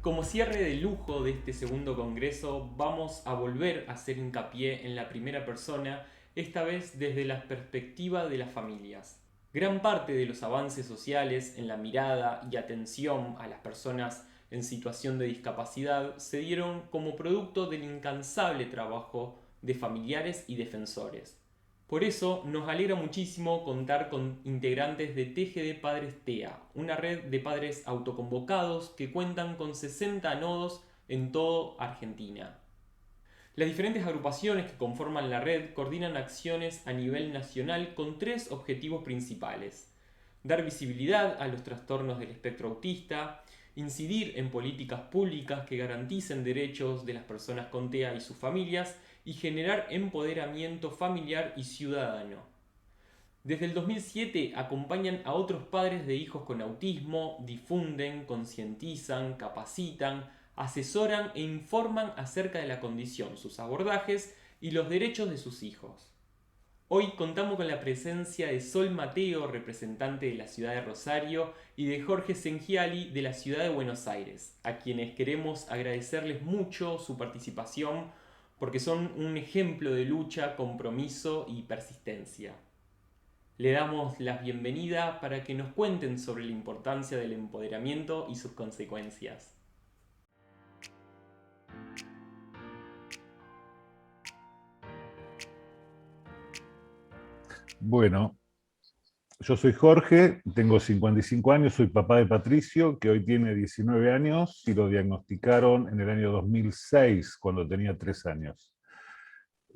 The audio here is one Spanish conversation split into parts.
Como cierre de lujo de este segundo congreso, vamos a volver a hacer hincapié en la primera persona, esta vez desde la perspectiva de las familias. Gran parte de los avances sociales en la mirada y atención a las personas en situación de discapacidad se dieron como producto del incansable trabajo de familiares y defensores. Por eso nos alegra muchísimo contar con integrantes de TGD Padres TEA, una red de padres autoconvocados que cuentan con 60 nodos en toda Argentina. Las diferentes agrupaciones que conforman la red coordinan acciones a nivel nacional con tres objetivos principales: dar visibilidad a los trastornos del espectro autista, incidir en políticas públicas que garanticen derechos de las personas con TEA y sus familias, y generar empoderamiento familiar y ciudadano. Desde el 2007 acompañan a otros padres de hijos con autismo, difunden, concientizan, capacitan, asesoran e informan acerca de la condición, sus abordajes y los derechos de sus hijos. Hoy contamos con la presencia de Sol Mateo, representante de la ciudad de Rosario, y de Jorge Sengiali, de la ciudad de Buenos Aires, a quienes queremos agradecerles mucho su participación porque son un ejemplo de lucha, compromiso y persistencia. Le damos la bienvenida para que nos cuenten sobre la importancia del empoderamiento y sus consecuencias. Bueno, yo soy Jorge, tengo 55 años, soy papá de Patricio, que hoy tiene 19 años y lo diagnosticaron en el año 2006, cuando tenía 3 años.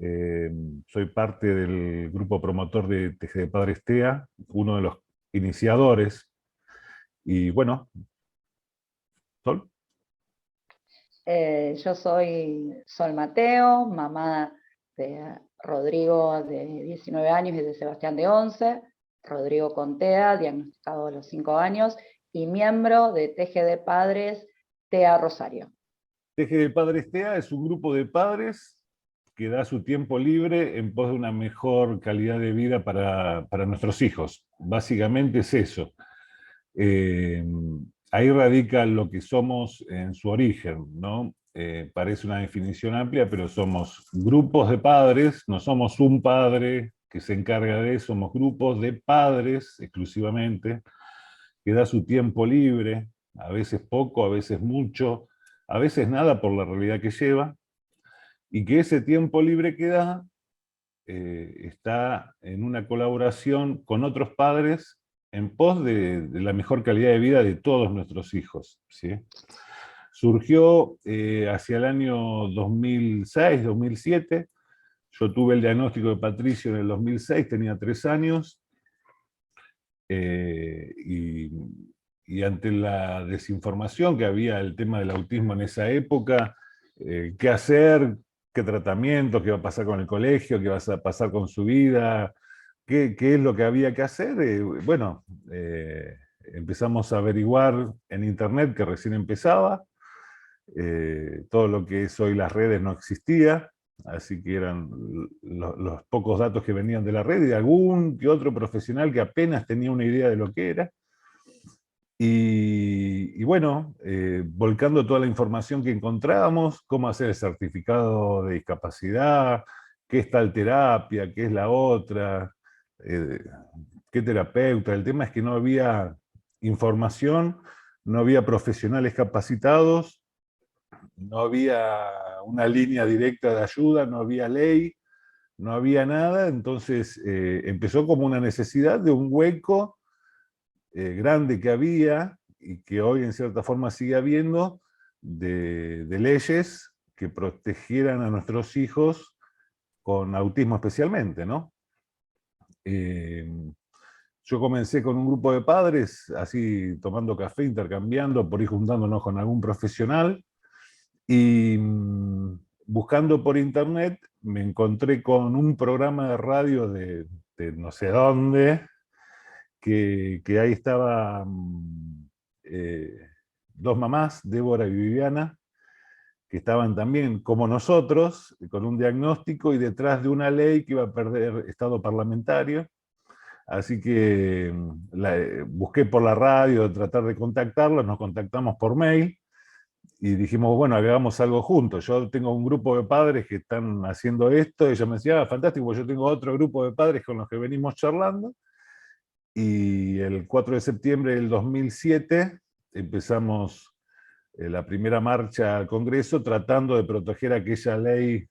Eh, Soy parte del grupo promotor de TGD Padres TEA, uno de los iniciadores. Y bueno, Sol. Yo soy Sol Mateo, mamá de Rodrigo de 19 años y de Sebastián de 11, Rodrigo con TEA, diagnosticado a los 5 años, y miembro de TGD Padres TEA Rosario. TGD Padres TEA es un grupo de padres que da su tiempo libre en pos de una mejor calidad de vida para nuestros hijos. Básicamente es eso. Eh, Ahí radica lo que somos en su origen, ¿no? Parece una definición amplia, pero somos grupos de padres, no somos un padre que se encarga de eso, somos grupos de padres exclusivamente, que da su tiempo libre, a veces poco, a veces mucho, a veces nada por la realidad que lleva, y que ese tiempo libre que da está en una colaboración con otros padres en pos de la mejor calidad de vida de todos nuestros hijos, ¿sí? Surgió hacia el año 2006, 2007. Yo tuve el diagnóstico de Patricio en el 2006, tenía 3 años, eh, y, y ante la desinformación que había el tema del autismo en esa época, qué hacer, qué tratamiento, qué va a pasar con el colegio, qué va a pasar con su vida, qué es lo que había que hacer. Bueno, empezamos a averiguar en internet, que recién empezaba. Todo lo que es hoy las redes no existía, así que eran los pocos datos que venían de la red y de algún que otro profesional que apenas tenía una idea de lo que era. Y bueno, volcando toda la información que encontrábamos, cómo hacer el certificado de discapacidad, qué es tal terapia, qué es la otra, eh, qué terapeuta. El tema es que no había información, no había profesionales capacitados, no había una línea directa de ayuda, no había ley, no había nada. Entonces empezó como una necesidad de un hueco grande que había y que hoy en cierta forma sigue habiendo, de leyes que protegieran a nuestros hijos con autismo especialmente, ¿no? Eh, yo comencé con un grupo de padres, así tomando café, intercambiando, por ir juntándonos con algún profesional, y buscando por internet me encontré con un programa de radio de no sé dónde, que ahí estaban dos mamás, Débora y Viviana, que estaban también como nosotros, con un diagnóstico y detrás de una ley que iba a perder estado parlamentario. Así que busqué por la radio tratar de contactarlos, nos contactamos por mail y dijimos, bueno, hagamos algo juntos. Yo tengo un grupo de padres que están haciendo esto, y ella me decía, fantástico, yo tengo otro grupo de padres con los que venimos charlando, y el 4 de septiembre del 2007 empezamos la primera marcha al Congreso tratando de proteger aquella ley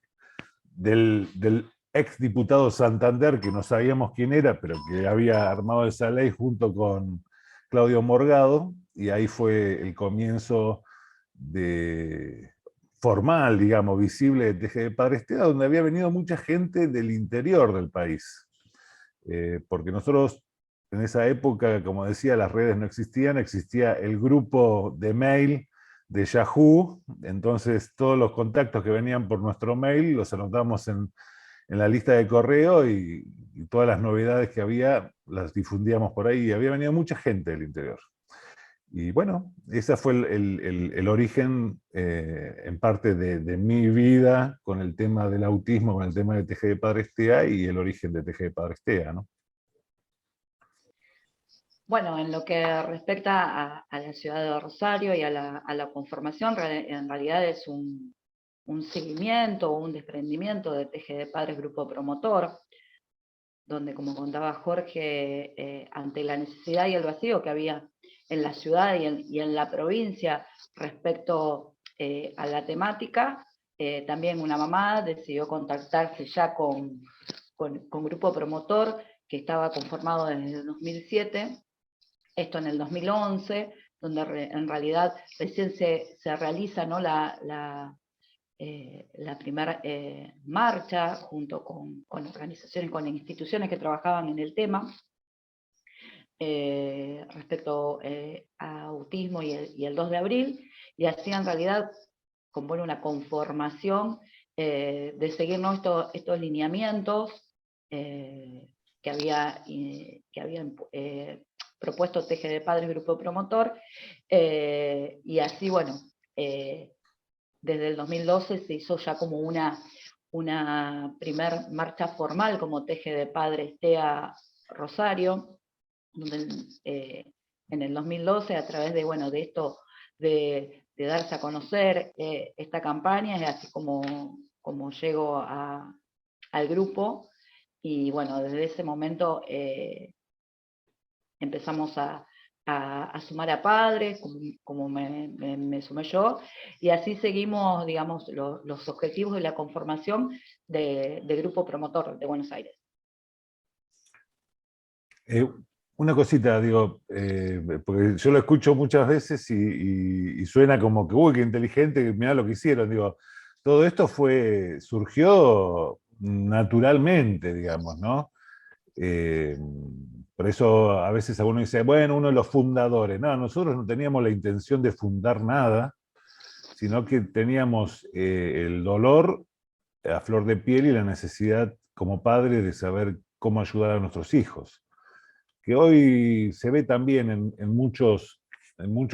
del ex diputado Santander, que no sabíamos quién era, pero que había armado esa ley junto con Claudio Morgado, y ahí fue el comienzo formal, digamos, visible de TGD Padre Estea, donde había venido mucha gente del interior del país. Porque nosotros en esa época, como decía, las redes no existían, existía el grupo de mail de Yahoo, entonces todos los contactos que venían por nuestro mail los anotamos en la lista de correo, y todas las novedades que había las difundíamos por ahí, y había venido mucha gente del interior. Y bueno, ese fue el origen, en parte, de mi vida con el tema del autismo, con el tema de TGD Padre Estea, y el origen de TGD Padre Estea, ¿no? Bueno, en lo que respecta a la ciudad de Rosario y a la conformación, en realidad es un seguimiento o un desprendimiento de TGD Padres Grupo Promotor, donde, como contaba Jorge, ante la necesidad y el vacío que había en la ciudad y en la provincia respecto a la temática, también una mamá decidió contactarse ya con Grupo Promotor, que estaba conformado desde el 2007, esto en el 2011, donde en realidad recién se realiza, ¿no?, la primera marcha junto con organizaciones, con instituciones que trabajaban en el tema respecto a autismo y el 2 de abril, y así en realidad compone una conformación de seguir, ¿no?, estos lineamientos que habían propuesto TGD Padres Grupo Promotor, y así, bueno, desde el 2012 se hizo ya como una primer marcha formal como TGD Padre Estea Rosario, donde en el 2012, a través de, bueno, de esto, de darse a conocer esta campaña, es así como llego al grupo, y bueno, desde ese momento empezamos a sumar a padres, como me sumé yo, y así seguimos, digamos, los objetivos y la conformación del Grupo Promotor de Buenos Aires. Una cosita, digo, porque yo lo escucho muchas veces y suena como que, uy, qué inteligente, mirá lo que hicieron. Digo, todo esto surgió naturalmente, digamos, ¿no? Por eso a veces alguno dice, bueno, uno de los fundadores. No, nosotros no teníamos la intención de fundar nada, sino que teníamos el dolor a flor de piel y la necesidad como padre de saber cómo ayudar a nuestros hijos. Que hoy se ve también en muchos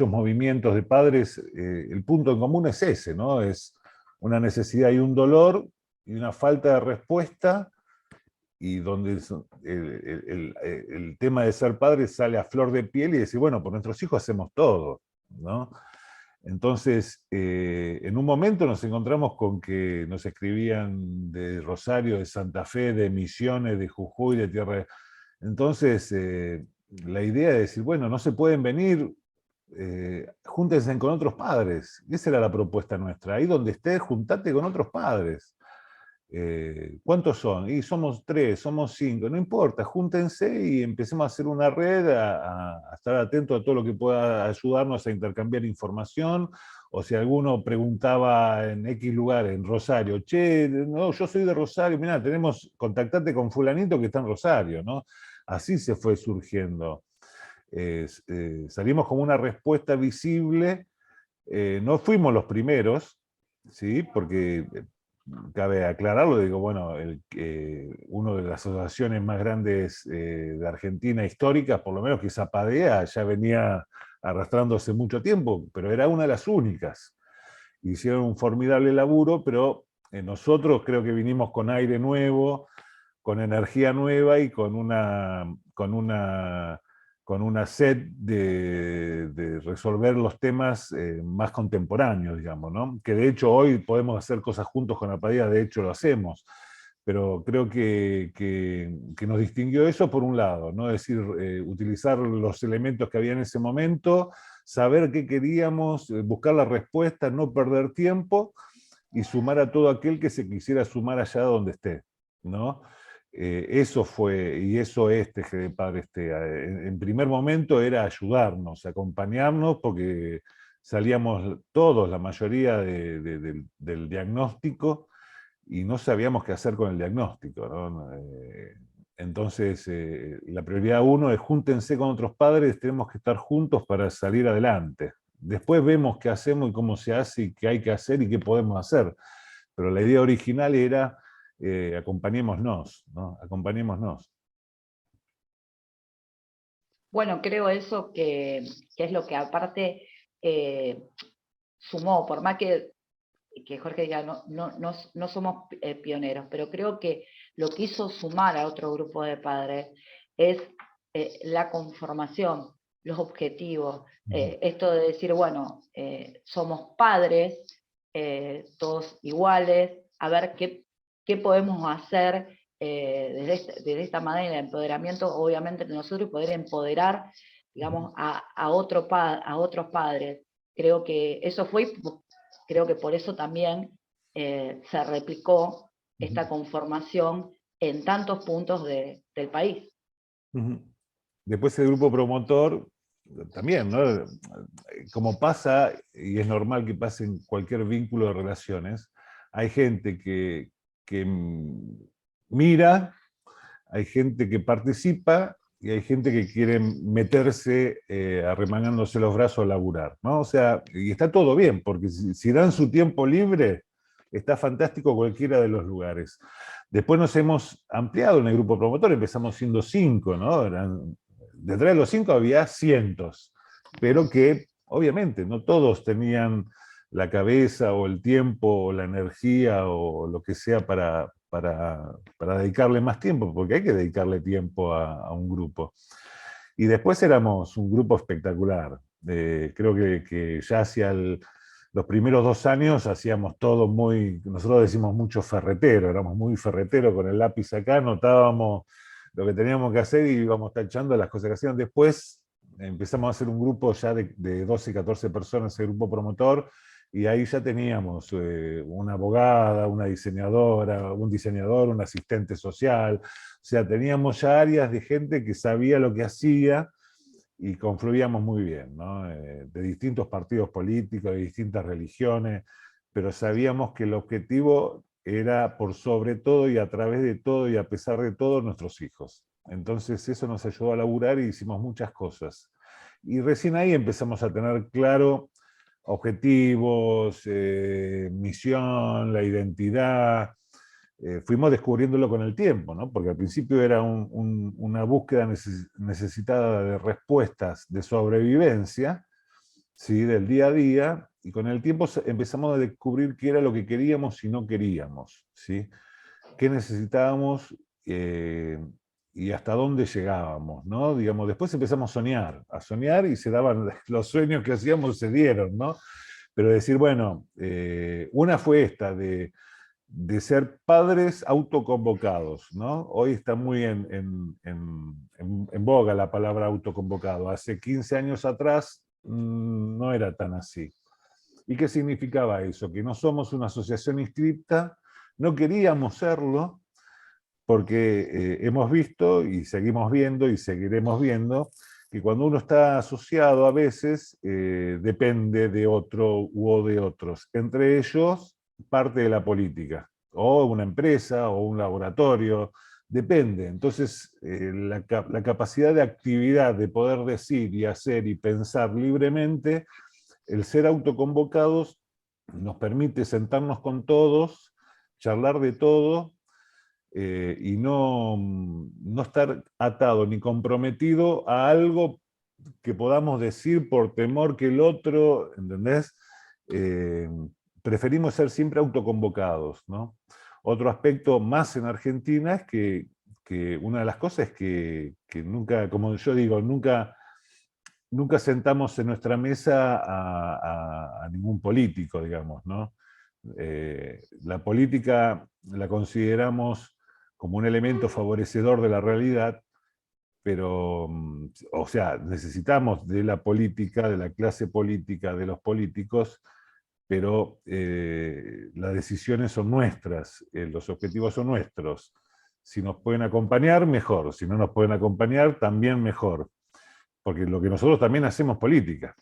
movimientos de padres, el punto en común es ese, ¿no? Es una necesidad y un dolor y una falta de respuesta, y donde el tema de ser padre sale a flor de piel, y decir, bueno, por nuestros hijos hacemos todo, ¿no? Entonces, en un momento nos encontramos con que nos escribían de Rosario, de Santa Fe, de Misiones, de Jujuy, de Tierra. Entonces, la idea de decir, bueno, no se pueden venir, júntense con otros padres. Esa era la propuesta nuestra. Ahí donde estés, juntate con otros padres. ¿Cuántos son? Y somos 3, somos 5, no importa, júntense y empecemos a hacer una red, a estar atentos a todo lo que pueda ayudarnos a intercambiar información, o si alguno preguntaba en X lugar, en Rosario, che, no, yo soy de Rosario, mirá, contactate con fulanito que está en Rosario, ¿no? Así se fue surgiendo. Salimos como una respuesta visible, no fuimos los primeros, ¿sí? Porque cabe aclararlo, digo, bueno, una de las asociaciones más grandes de Argentina históricas, por lo menos, que es APADEA, ya venía arrastrándose mucho tiempo, pero era una de las únicas. Hicieron un formidable laburo, pero nosotros creo que vinimos con aire nuevo, con energía nueva y con con una sed de resolver los temas más contemporáneos, digamos, ¿no? Que de hecho hoy podemos hacer cosas juntos con Apadía, de hecho lo hacemos, pero creo que nos distinguió eso por un lado, ¿no? Es decir, utilizar los elementos que había en ese momento, saber qué queríamos, buscar la respuesta, no perder tiempo y sumar a todo aquel que se quisiera sumar allá donde esté, ¿no? Eso fue, y eso es Teje de Padres TEA. En primer momento era ayudarnos, acompañarnos, porque salíamos todos, la mayoría del diagnóstico, y no sabíamos qué hacer con el diagnóstico, ¿no? Entonces, la prioridad uno es júntense con otros padres, tenemos que estar juntos para salir adelante. Después vemos qué hacemos y cómo se hace y qué hay que hacer y qué podemos hacer. Pero la idea original era acompañémonos, ¿no? Acompañémonos. Bueno, creo eso que es lo que aparte sumó, por más que Jorge diga, no somos pioneros, pero creo que lo que hizo sumar a otro grupo de padres es la conformación, los objetivos, esto de decir, bueno, somos padres, todos iguales, a ver qué podemos hacer desde esta manera de empoderamiento, obviamente de nosotros, y poder empoderar, digamos, a otros padres. Creo que eso fue, creo que por eso también se replicó esta conformación en tantos puntos del país. Después el grupo promotor también, ¿no? Como pasa, y es normal que pase en cualquier vínculo de relaciones, hay gente que mira, hay gente que participa y hay gente que quiere meterse arremangándose los brazos a laburar, ¿no? O sea, y está todo bien, porque si dan su tiempo libre, está fantástico cualquiera de los lugares. Después nos hemos ampliado en el grupo promotor, empezamos siendo 5, ¿no? Detrás de los 5 había cientos, pero que obviamente no todos tenían la cabeza o el tiempo o la energía o lo que sea para dedicarle más tiempo, porque hay que dedicarle tiempo a un grupo. Y después éramos un grupo espectacular. Creo que ya hacia los primeros 2 años hacíamos todo muy, nosotros decimos mucho ferretero, éramos muy ferretero con el lápiz acá, anotábamos lo que teníamos que hacer y íbamos tachando las cosas que hacían. Después empezamos a hacer un grupo ya de 12, 14 personas, el grupo promotor, y ahí ya teníamos una abogada, una diseñadora, un diseñador, un asistente social, o sea, teníamos ya áreas de gente que sabía lo que hacía y confluíamos muy bien, ¿no? De distintos partidos políticos, de distintas religiones, pero sabíamos que el objetivo era por sobre todo y a través de todo y a pesar de todo nuestros hijos. Entonces eso nos ayudó a laburar y hicimos muchas cosas. Y recién ahí empezamos a tener claro objetivos, misión, la identidad. Fuimos descubriéndolo con el tiempo, ¿no? Porque al principio era una búsqueda necesitada de respuestas de sobrevivencia, ¿sí? Del día a día, y con el tiempo empezamos a descubrir qué era lo que queríamos y no queríamos, ¿sí? Qué necesitábamos y hasta dónde llegábamos, ¿no? Digamos, después empezamos a soñar y se daban, los sueños que hacíamos se dieron, ¿no? Pero decir, bueno, una fue esta de ser padres autoconvocados, ¿no? Hoy está muy en boga la palabra autoconvocado. Hace 15 años atrás no era tan así. ¿Y qué significaba eso? Que no somos una asociación inscripta, no queríamos serlo, porque hemos visto y seguimos viendo y seguiremos viendo que cuando uno está asociado a veces depende de otro o de otros, entre ellos parte de la política, o una empresa, o un laboratorio, depende. Entonces, la capacidad de actividad, de poder decir y hacer y pensar libremente, el ser autoconvocados nos permite sentarnos con todos, charlar de todo, y no estar atado ni comprometido a algo que podamos decir por temor que el otro, ¿entendés? Preferimos ser siempre autoconvocados, ¿no? Otro aspecto más en Argentina es que una de las cosas es que nunca, como yo digo, nunca nunca sentamos en nuestra mesa a ningún político, digamos, ¿no? La política la consideramos como un elemento favorecedor de la realidad, pero, o sea, necesitamos de la política, de la clase política, de los políticos, pero las decisiones son nuestras, los objetivos son nuestros. Si nos pueden acompañar, mejor. Si no nos pueden acompañar, también mejor. Porque lo que nosotros también hacemos política.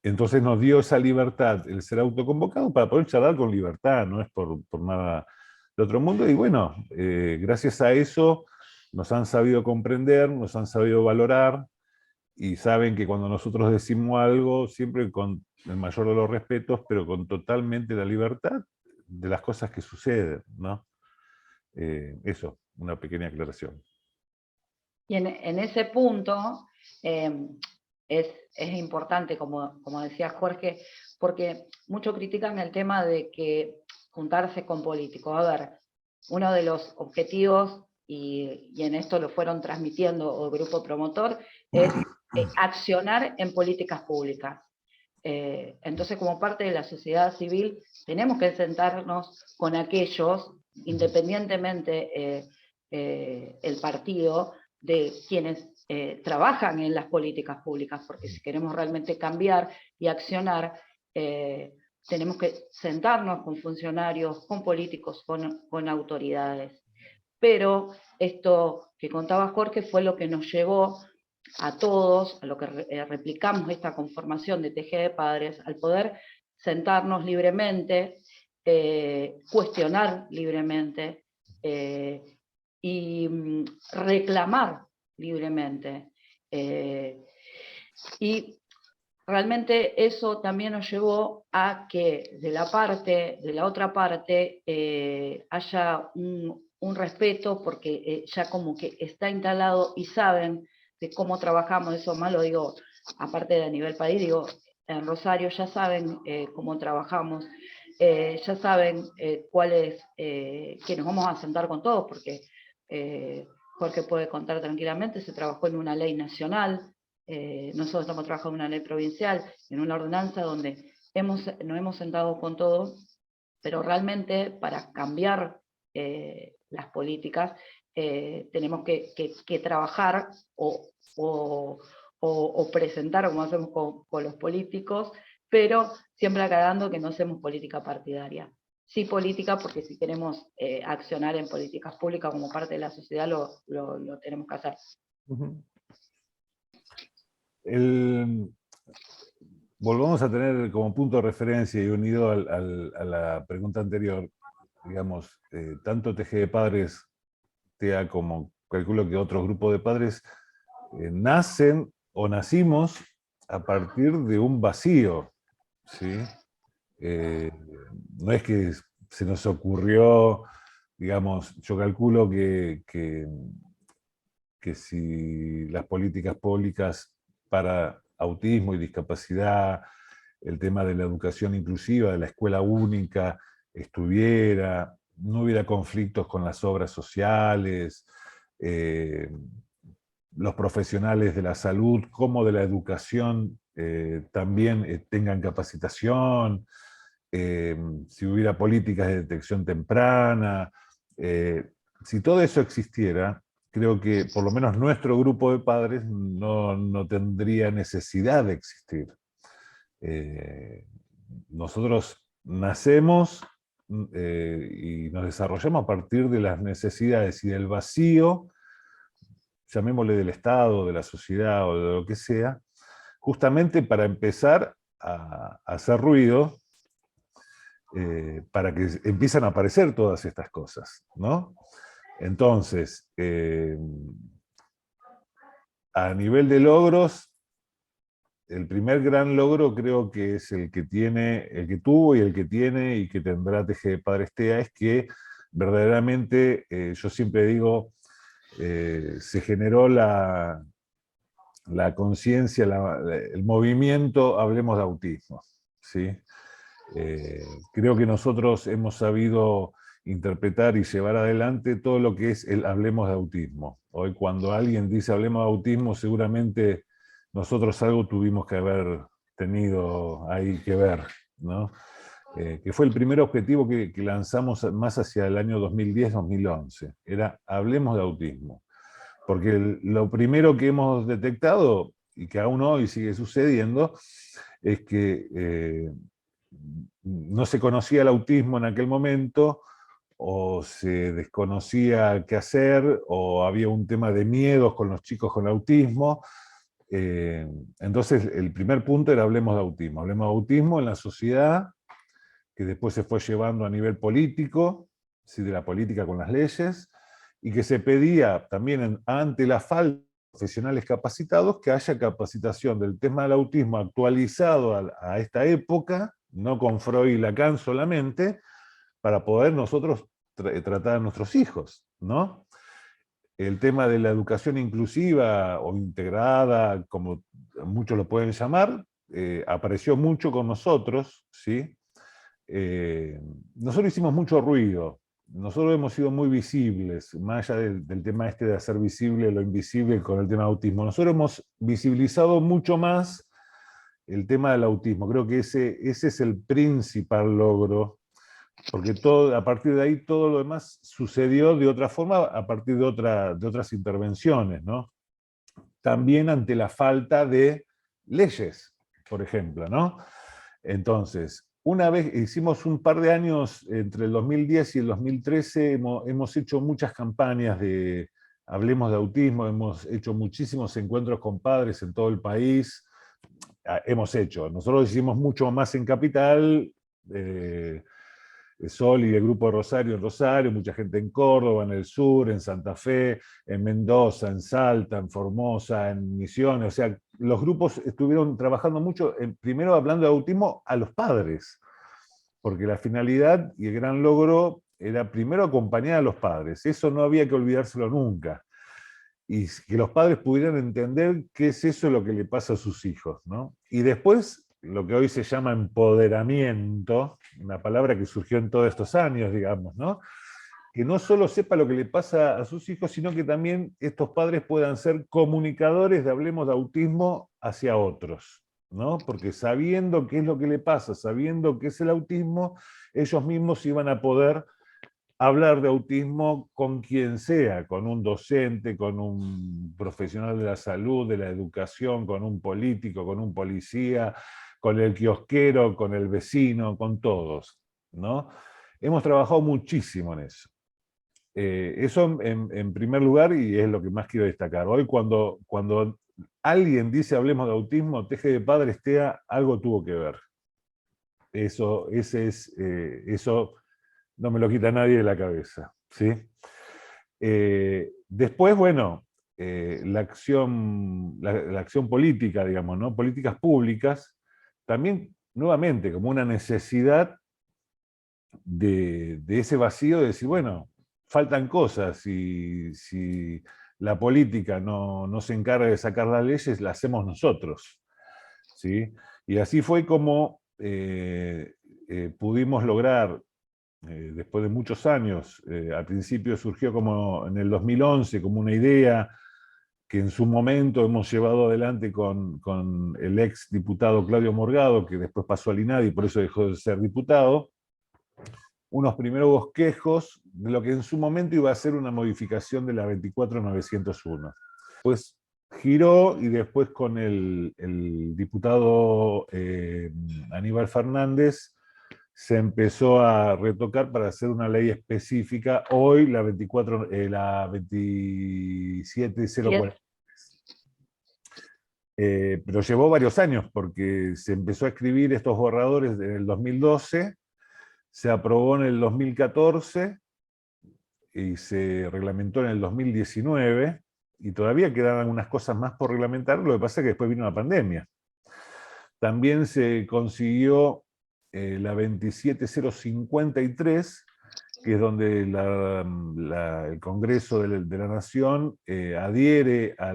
Entonces nos dio esa libertad, el ser autoconvocado, para poder charlar con libertad, no es por nada de otro mundo. Y bueno, gracias a eso nos han sabido comprender, nos han sabido valorar, y saben que cuando nosotros decimos algo, siempre con el mayor de los respetos, pero con totalmente la libertad de las cosas que suceden, ¿no? Eso, una pequeña aclaración. Y en ese punto es importante, como decía Jorge, porque muchos critican el tema de que juntarse con políticos. A ver, uno de los objetivos, y en esto lo fueron transmitiendo el grupo promotor, es accionar en políticas públicas. Entonces, como parte de la sociedad civil, tenemos que sentarnos con aquellos, independientemente el partido, de quienes trabajan en las políticas públicas, porque si queremos realmente cambiar y accionar, tenemos que sentarnos con funcionarios, con políticos, con autoridades. Pero esto que contaba Jorge fue lo que nos llevó a todos, a lo que replicamos esta conformación de TG de Padres, al poder sentarnos libremente, cuestionar libremente y reclamar libremente. Y realmente eso también nos llevó a que de la otra parte, haya un respeto, porque ya como que está instalado y saben de cómo trabajamos. Eso más lo digo, aparte de a nivel país, digo, en Rosario ya saben cómo trabajamos, ya saben cuáles, que nos vamos a sentar con todos, porque Jorge puede contar tranquilamente, se trabajó en una ley nacional, nosotros estamos trabajando en una ley provincial, en una ordenanza donde nos hemos sentado con todos, pero realmente para cambiar las políticas tenemos que trabajar o presentar, como hacemos con los políticos, pero siempre aclarando que no hacemos política partidaria. Sí política, porque si queremos accionar en políticas públicas como parte de la sociedad, lo tenemos que hacer. Volvamos a tener como punto de referencia y unido a la pregunta anterior, digamos, tanto TG de Padres, TEA, como calculo que otros grupos de padres, nacen o nacimos a partir de un vacío, ¿sí? No es que se nos ocurrió, digamos, yo calculo que si las políticas públicas para autismo y discapacidad, el tema de la educación inclusiva, de la escuela única, estuviera, no hubiera conflictos con las obras sociales, los profesionales de la salud como de la educación también tengan capacitación, si hubiera políticas de detección temprana, si todo eso existiera, creo que por lo menos nuestro grupo de padres no tendría necesidad de existir. Nosotros nacemos y nos desarrollamos a partir de las necesidades y del vacío, llamémosle del Estado, de la sociedad o de lo que sea, justamente para empezar a hacer ruido, para que empiezan a aparecer todas estas cosas, ¿no? Entonces, a nivel de logros, el primer gran logro creo que es el que tuvo y el que tiene y que tendrá TG de Padres TEA, es que verdaderamente, yo siempre digo, se generó la conciencia, el movimiento Hablemos de Autismo, ¿sí? Creo que nosotros hemos sabido interpretar y llevar adelante todo lo que es el Hablemos de Autismo. Hoy cuando alguien dice Hablemos de Autismo, seguramente nosotros algo tuvimos que haber tenido ahí que ver, ¿no? Que fue el primer objetivo que lanzamos más hacia el año 2010-2011, era Hablemos de Autismo. Porque lo primero que hemos detectado, y que aún hoy sigue sucediendo, es que no se conocía el autismo en aquel momento, o se desconocía qué hacer, o había un tema de miedos con los chicos con autismo. Entonces, el primer punto era Hablemos de Autismo. Hablemos de Autismo en la sociedad, que después se fue llevando a nivel político, ¿sí? De la política con las leyes, y que se pedía también ante la falta de profesionales capacitados que haya capacitación del tema del autismo actualizado a esta época, no con Freud y Lacan solamente, para poder nosotros tratar a nuestros hijos, ¿no? El tema de la educación inclusiva o integrada, como muchos lo pueden llamar, apareció mucho con nosotros, ¿sí? Nosotros hicimos mucho ruido, nosotros hemos sido muy visibles, más allá del tema este de hacer visible lo invisible con el tema de autismo. Nosotros hemos visibilizado mucho más el tema del autismo. Creo que ese es el principal logro, porque a partir de ahí todo lo demás sucedió de otra forma a partir de otras intervenciones, ¿no? También ante la falta de leyes, por ejemplo, ¿no? Entonces, una vez, hicimos un par de años, entre el 2010 y el 2013, hemos hecho muchas campañas de Hablemos de Autismo, hemos hecho muchísimos encuentros con padres en todo el país, nosotros hicimos mucho más en Capital, Sol y el Grupo Rosario en Rosario, mucha gente en Córdoba, en el sur, en Santa Fe, en Mendoza, en Salta, en Formosa, en Misiones. O sea, los grupos estuvieron trabajando mucho, primero hablando de autismo a los padres, porque la finalidad y el gran logro era primero acompañar a los padres. Eso no había que olvidárselo nunca. Y que los padres pudieran entender qué es eso lo que le pasa a sus hijos, ¿no? Y después, lo que hoy se llama empoderamiento, una palabra que surgió en todos estos años, digamos, ¿no? Que no solo sepa lo que le pasa a sus hijos, sino que también estos padres puedan ser comunicadores de Hablemos de Autismo hacia otros, ¿no? Porque sabiendo qué es lo que le pasa, sabiendo qué es el autismo, ellos mismos iban a poder hablar de autismo con quien sea, con un docente, con un profesional de la salud, de la educación, con un político, con un policía, con el kiosquero, con el vecino, con todos, ¿no? Hemos trabajado muchísimo en eso. Eso en primer lugar, y es lo que más quiero destacar. Hoy cuando alguien dice Hablemos de Autismo, Teje de Padres TEA, algo tuvo que ver. Eso no me lo quita nadie de la cabeza, ¿sí? Después, bueno, la acción política, digamos, ¿no? Políticas públicas, también, nuevamente, como una necesidad de ese vacío de decir, bueno, faltan cosas, y si la política no se encarga de sacar las leyes, las hacemos nosotros, ¿sí? Y así fue como pudimos lograr, después de muchos años, al principio surgió como en el 2011 como una idea que en su momento hemos llevado adelante con el ex diputado Claudio Morgado, que después pasó al INADI y por eso dejó de ser diputado, unos primeros bosquejos de lo que en su momento iba a ser una modificación de la 24901. Pues giró, y después con el diputado Aníbal Fernández se empezó a retocar para hacer una ley específica, hoy la 27040. Pero llevó varios años, porque se empezó a escribir estos borradores en el 2012, se aprobó en el 2014 y se reglamentó en el 2019, y todavía quedaban algunas cosas más por reglamentar, lo que pasa es que después vino la pandemia. También se consiguió la 27053, que es donde el Congreso de la Nación adhiere a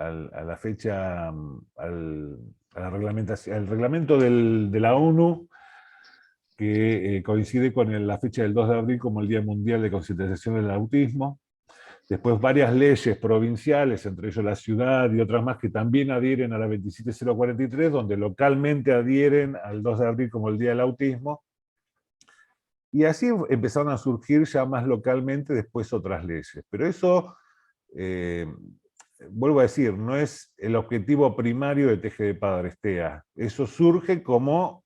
la fecha, a la reglamentación, al reglamento de la ONU, que coincide con la fecha del 2 de abril como el Día Mundial de Concientización del Autismo. Después varias leyes provinciales, entre ellos la ciudad y otras más, que también adhieren a la 27043, donde localmente adhieren al 2 de abril como el Día del Autismo. Y así empezaron a surgir ya más localmente después otras leyes. Pero eso, vuelvo a decir, no es el objetivo primario de Teje de Padres, TEA. Eso surge como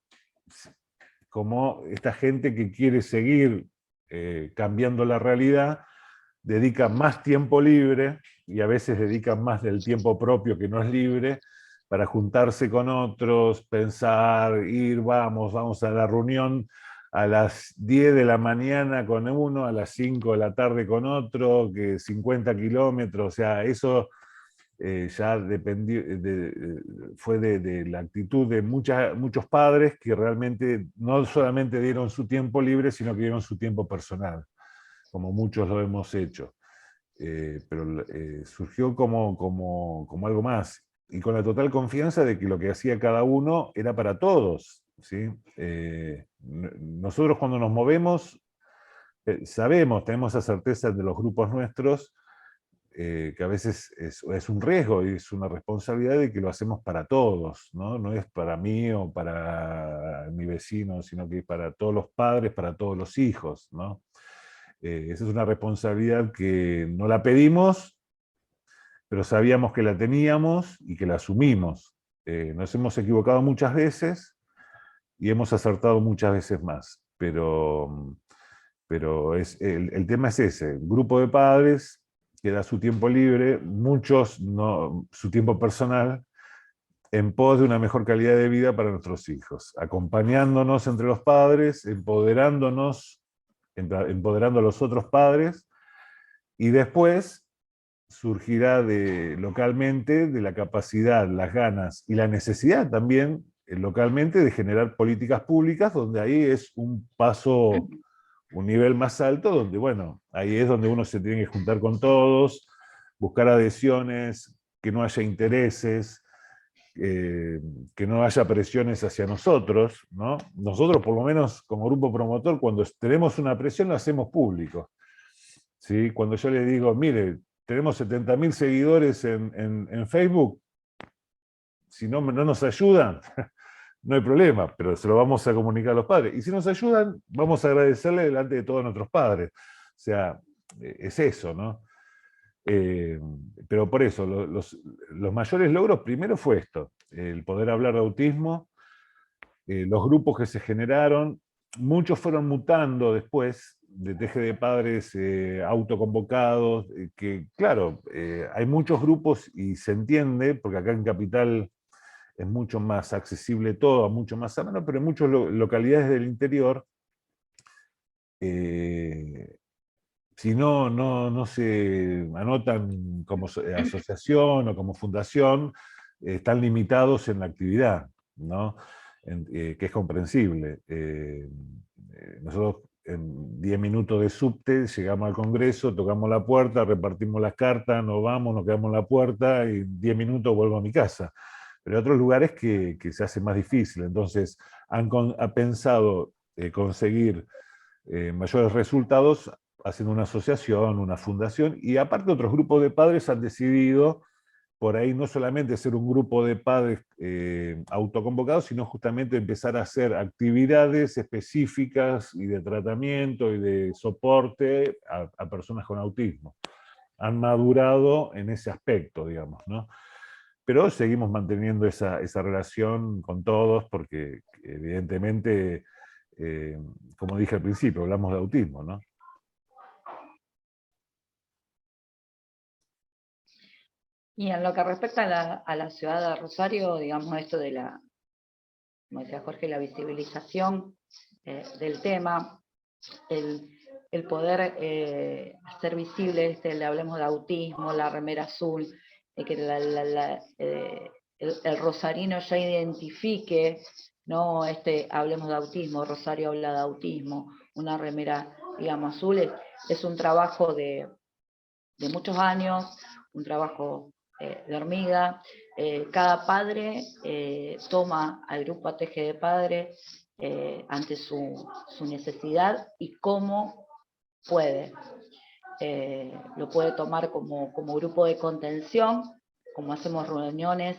esta gente que quiere seguir cambiando la realidad, dedica más tiempo libre, y a veces dedica más del tiempo propio que no es libre, para juntarse con otros, pensar, vamos a la reunión a las 10 de la mañana con uno, a las 5 de la tarde con otro, que 50 kilómetros, o sea, eso ya fue de la actitud de muchos padres que realmente no solamente dieron su tiempo libre, sino que dieron su tiempo personal, como muchos lo hemos hecho. Pero surgió como algo más, y con la total confianza de que lo que hacía cada uno era para todos, ¿sí? Nosotros cuando nos movemos, sabemos, tenemos la certeza de los grupos nuestros, que a veces es un riesgo y es una responsabilidad de que lo hacemos para todos, ¿no? No es para mí o para mi vecino, sino que para todos los padres, para todos los hijos, ¿no? Esa es una responsabilidad que no la pedimos, pero sabíamos que la teníamos y que la asumimos. Nos hemos equivocado muchas veces y hemos acertado muchas veces más, pero el tema es ese, un grupo de padres que da su tiempo libre, muchos no, su tiempo personal, en pos de una mejor calidad de vida para nuestros hijos, acompañándonos entre los padres, empoderando a los otros padres, y después surgirá localmente de la capacidad, las ganas y la necesidad también localmente de generar políticas públicas, donde ahí es un paso, un nivel más alto, donde bueno, ahí es donde uno se tiene que juntar con todos, buscar adhesiones, que no haya intereses, que no haya presiones hacia nosotros, ¿no? Nosotros, por lo menos como grupo promotor, cuando tenemos una presión, lo hacemos público, ¿sí? Cuando yo le digo, mire, tenemos 70.000 seguidores en Facebook, si no nos ayudan, no hay problema, pero se lo vamos a comunicar a los padres. Y si nos ayudan, vamos a agradecerle delante de todos nuestros padres. O sea, es eso, ¿no? Pero por eso, los mayores logros primero fue esto, el poder hablar de autismo, los grupos que se generaron, muchos fueron mutando después de Teje de Padres autoconvocados, que claro, hay muchos grupos y se entiende, porque acá en Capital es mucho más accesible todo, mucho más a mano, pero en muchas localidades del interior, si no se anotan como asociación o como fundación, están limitados en la actividad, ¿no? Que es comprensible. Nosotros en 10 minutos de subte llegamos al Congreso, tocamos la puerta, repartimos las cartas, nos vamos, nos quedamos en la puerta y en 10 minutos vuelvo a mi casa. Pero hay otros lugares que se hace más difícil, entonces han pensado conseguir mayores resultados haciendo una asociación, una fundación, y aparte otros grupos de padres han decidido por ahí no solamente ser un grupo de padres autoconvocados, sino justamente empezar a hacer actividades específicas y de tratamiento y de soporte a personas con autismo. Han madurado en ese aspecto, digamos, ¿no? Pero seguimos manteniendo esa relación con todos porque evidentemente, como dije al principio, hablamos de autismo, ¿no? Y en lo que respecta a la ciudad de Rosario, digamos esto de como decía Jorge, la visibilización del tema, el poder hacer visible, le hablemos de autismo, la remera azul, que el rosarino ya identifique, ¿no? Hablemos de autismo, Rosario habla de autismo, una remera, digamos, azul, es un trabajo de muchos años, un trabajo de hormiga. Cada padre toma al grupo Teje de Padres ante su necesidad y cómo puede. Lo puede tomar como grupo de contención, como hacemos reuniones,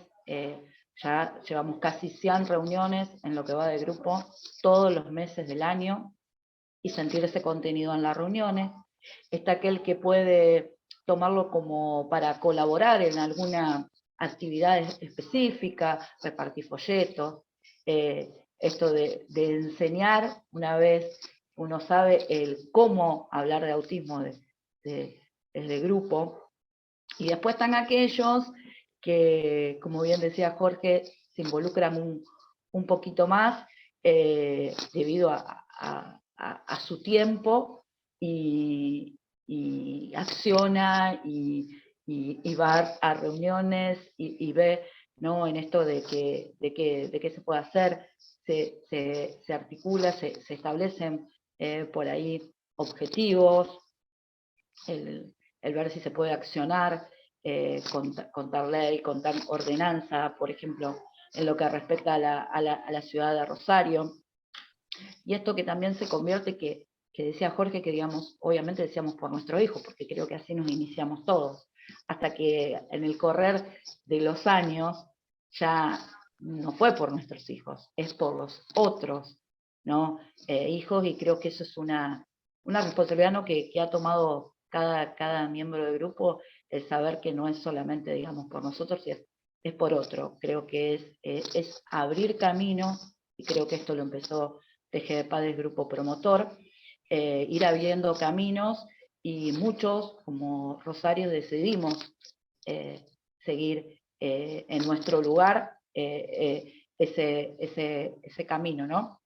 ya llevamos casi 100 reuniones en lo que va de grupo todos los meses del año y sentir ese contenido en las reuniones. Está aquel que puede tomarlo como para colaborar en alguna actividad específica, repartir folletos, esto de enseñar, una vez uno sabe el cómo hablar de autismo desde grupo. Y después están aquellos que, como bien decía Jorge, se involucran un poquito más debido a su tiempo y acciona y va a reuniones y ve, ¿no?, en esto de qué se puede hacer, se articula, se establecen por ahí objetivos, el ver si se puede accionar, contar ley, contar ordenanza, por ejemplo, en lo que respecta a la ciudad de Rosario. Y esto que también se convierte, que decía Jorge, que digamos, obviamente decíamos por nuestro hijo, porque creo que así nos iniciamos todos, hasta que en el correr de los años ya no fue por nuestros hijos, es por los otros, ¿no? Hijos, y creo que eso es una responsabilidad, ¿no?, que ha tomado cada miembro del grupo, el saber que no es solamente, digamos, por nosotros, es por otro. Creo que es abrir camino, y creo que esto lo empezó TG de Padres Grupo Promotor, ir abriendo caminos, y muchos, como Rosario, decidimos seguir en nuestro lugar ese camino, ¿no?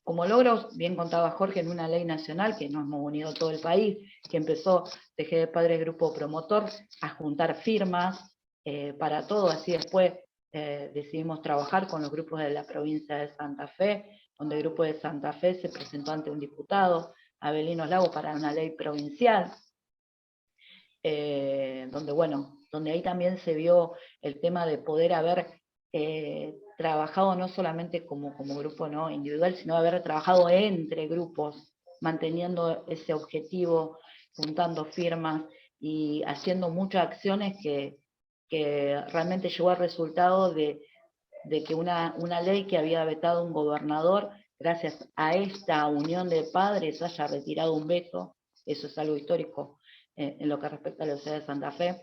Como logros, bien contaba Jorge, en una ley nacional que nos hemos unido todo el país, que empezó TG de Padres Grupo Promotor a juntar firmas para todo, así después decidimos trabajar con los grupos de la provincia de Santa Fe, donde el grupo de Santa Fe se presentó ante un diputado, Abelino Lago, para una ley provincial, donde ahí también se vio el tema de poder haber trabajado no solamente como grupo, ¿no?, individual, sino haber trabajado entre grupos, manteniendo ese objetivo, juntando firmas y haciendo muchas acciones que realmente llevó al resultado de que una ley que había vetado un gobernador, gracias a esta unión de padres, haya retirado un veto. Eso es algo histórico en lo que respecta a la ciudad de Santa Fe,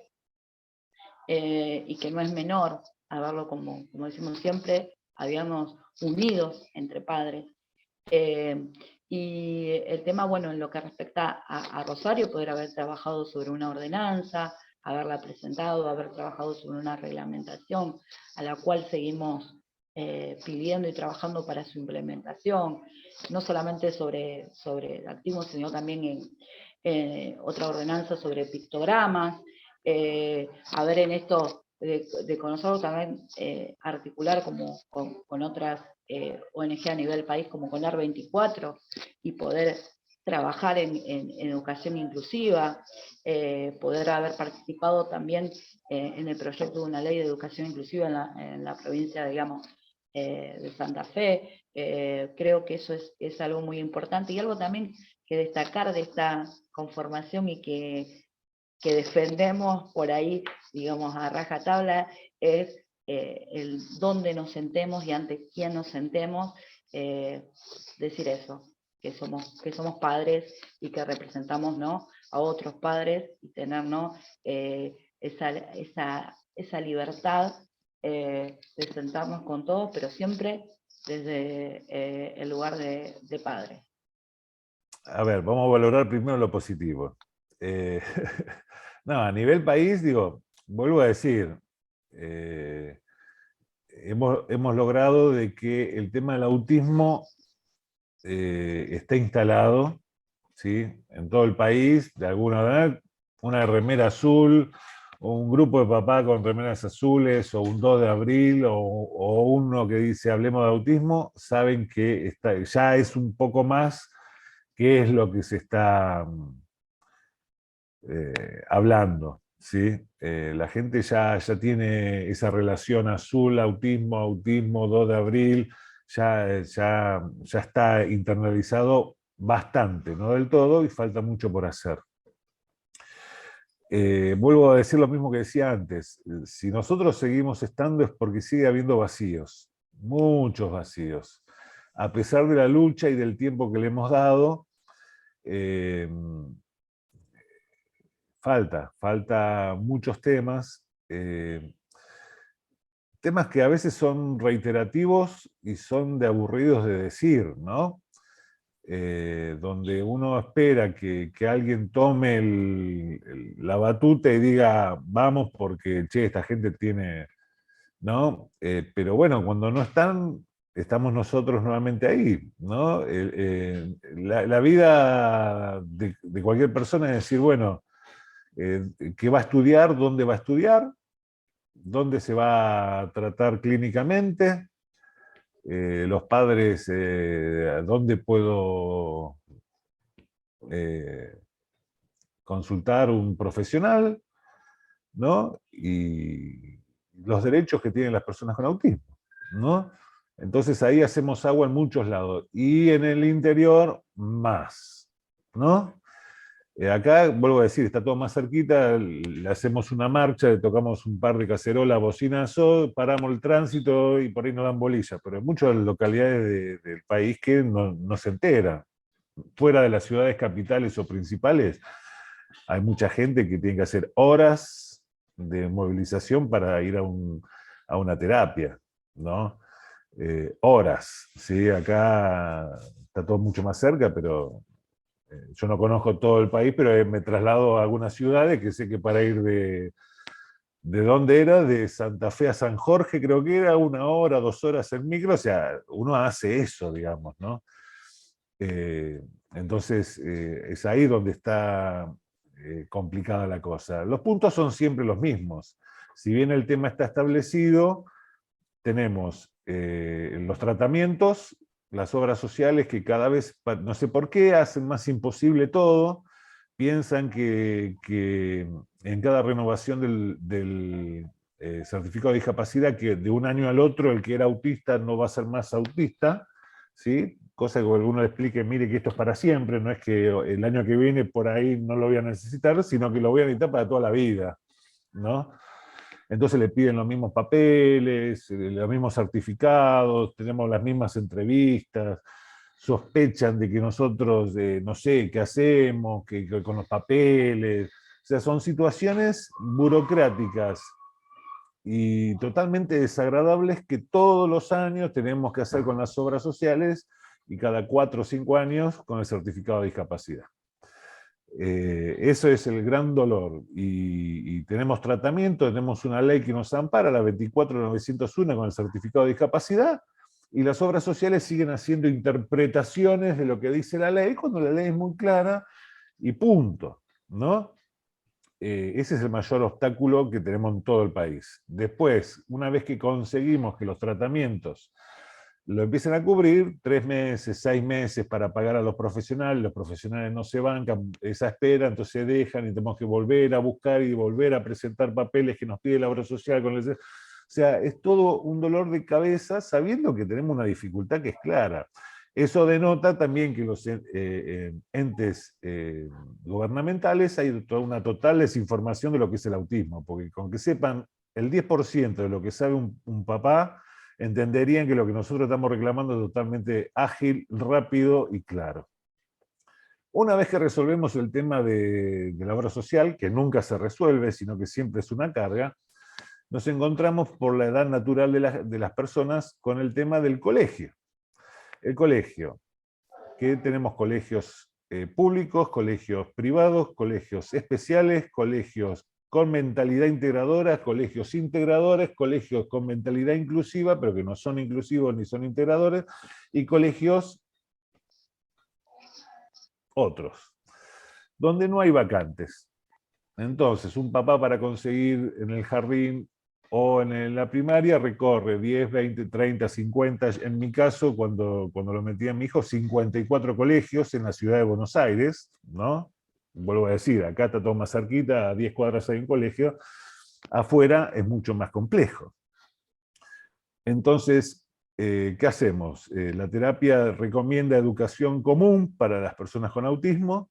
y que no es menor haberlo, como decimos siempre, habíamos unidos entre padres. Y el tema, bueno, en lo que respecta a Rosario, poder haber trabajado sobre una ordenanza, haberla presentado, haber trabajado sobre una reglamentación, a la cual seguimos pidiendo y trabajando para su implementación, no solamente sobre el autismo, sino también en otra ordenanza sobre pictogramas, a ver en esto de conocerlo también, articular con otras ONG a nivel país, como con AR24, y poder trabajar en educación inclusiva, poder haber participado también en el proyecto de una ley de educación inclusiva en la provincia, digamos, de Santa Fe. Creo que eso es algo muy importante, y algo también que destacar de esta conformación, y que defendemos por ahí, digamos, a rajatabla, es el dónde nos sentemos y ante quién nos sentemos, decir eso, que somos padres y que representamos, ¿no?, a otros padres, y tener, ¿no?, esa libertad de sentarnos con todos, pero siempre desde el lugar de padre. A ver, vamos a valorar primero lo positivo. No, a nivel país, digo, vuelvo a decir, hemos logrado de que el tema del autismo esté instalado, ¿sí?, en todo el país, de alguna manera. Una remera azul, o un grupo de papá con remeras azules, o un 2 de abril, o uno que dice hablemos de autismo, saben que ya es un poco más qué es lo que se está hablando, ¿sí? La gente ya tiene esa relación azul, autismo, 2 de abril, ya está internalizado bastante, no del todo, y falta mucho por hacer. Vuelvo a decir lo mismo que decía antes. Si nosotros seguimos estando es porque sigue habiendo vacíos, muchos vacíos. A pesar de la lucha y del tiempo que le hemos dado, falta muchos temas. Temas que a veces son reiterativos y son de aburridos de decir, ¿no? Donde uno espera que alguien tome la batuta y diga, vamos porque, che, esta gente tiene, ¿no? Pero bueno, cuando no están, estamos nosotros nuevamente ahí, ¿no? La vida de cualquier persona es decir, bueno, ¿qué va a estudiar? ¿Dónde va a estudiar? ¿Dónde se va a tratar clínicamente? Los padres, ¿dónde puedo consultar un profesional? ¿No? Y los derechos que tienen las personas con autismo, ¿no? Entonces ahí hacemos agua en muchos lados. Y en el interior, más, ¿no? Acá, vuelvo a decir, está todo más cerquita, le hacemos una marcha, le tocamos un par de cacerolas, bocinazo, paramos el tránsito y por ahí nos dan bolilla, pero en muchas localidades del país que no se entera. Fuera de las ciudades capitales o principales, hay mucha gente que tiene que hacer horas de movilización para ir a una terapia, ¿no? Horas, ¿sí? Acá está todo mucho más cerca, pero yo no conozco todo el país, pero me traslado a algunas ciudades que sé que para ir ¿de dónde era? De Santa Fe a San Jorge, creo que era 1 hora, 2 horas en micro, o sea, uno hace eso, digamos, ¿no? Entonces, es ahí donde está complicada la cosa. Los puntos son siempre los mismos. Si bien el tema está establecido, tenemos los tratamientos, las obras sociales que cada vez, no sé por qué, hacen más imposible todo, piensan que en cada renovación del certificado de discapacidad, que de un año al otro el que era autista no va a ser más autista, ¿sí? Cosa que alguno le explique, mire que esto es para siempre, no es que el año que viene por ahí no lo voy a necesitar, sino que lo voy a necesitar para toda la vida, ¿no? Entonces le piden los mismos papeles, los mismos certificados, tenemos las mismas entrevistas, sospechan de que nosotros, no sé, qué hacemos, que con los papeles. O sea, son situaciones burocráticas y totalmente desagradables que todos los años tenemos que hacer con las obras sociales y cada 4 o 5 años con el certificado de discapacidad. Eso es el gran dolor. Y tenemos tratamiento, tenemos una ley que nos ampara, la 24.901 con el certificado de discapacidad, y las obras sociales siguen haciendo interpretaciones de lo que dice la ley, cuando la ley es muy clara y punto, ¿no? Ese es el mayor obstáculo que tenemos en todo el país. Después, una vez que conseguimos que los tratamientos lo empiezan a cubrir, 3 meses, 6 meses para pagar a los profesionales no se bancan esa espera, entonces dejan y tenemos que volver a buscar y volver a presentar papeles que nos pide la obra social. O sea, es todo un dolor de cabeza sabiendo que tenemos una dificultad que es clara. Eso denota también que los entes gubernamentales hay una total desinformación de lo que es el autismo, porque con que sepan el 10% de lo que sabe un papá, entenderían que lo que nosotros estamos reclamando es totalmente ágil, rápido y claro. Una vez que resolvemos el tema de la obra social, que nunca se resuelve, sino que siempre es una carga, nos encontramos por la edad natural de las personas con el tema del colegio. El colegio, que tenemos colegios públicos, colegios privados, colegios especiales, colegios con mentalidad integradora, colegios integradores, colegios con mentalidad inclusiva, pero que no son inclusivos ni son integradores, y colegios otros, donde no hay vacantes. Entonces, un papá para conseguir en el jardín o en la primaria recorre 10, 20, 30, 50, en mi caso, cuando lo metí a mi hijo, 54 colegios en la ciudad de Buenos Aires, ¿no? Vuelvo a decir, acá está todo más cerquita, a 10 cuadras hay un colegio, afuera es mucho más complejo. Entonces, ¿qué hacemos? La terapia recomienda educación común para las personas con autismo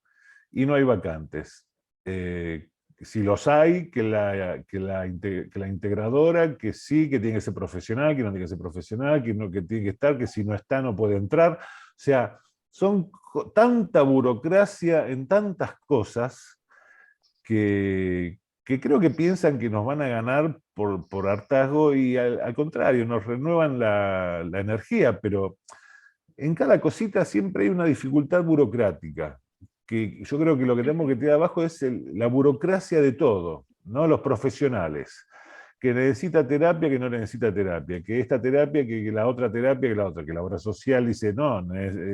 y no hay vacantes. Si los hay, que la integradora, que sí, que tiene que ser profesional, que no tiene que ser profesional, que, no, que tiene que estar, que si no está no puede entrar. O sea, son tanta burocracia en tantas cosas que creo que piensan que nos van a ganar por hartazgo y al contrario, nos renuevan la energía, pero en cada cosita siempre hay una dificultad burocrática, que yo creo que lo que tenemos que tirar abajo es la burocracia de todo, ¿no? Los profesionales, que necesita terapia, que no necesita terapia, que esta terapia, que la otra terapia, que la otra, que la obra social dice, no,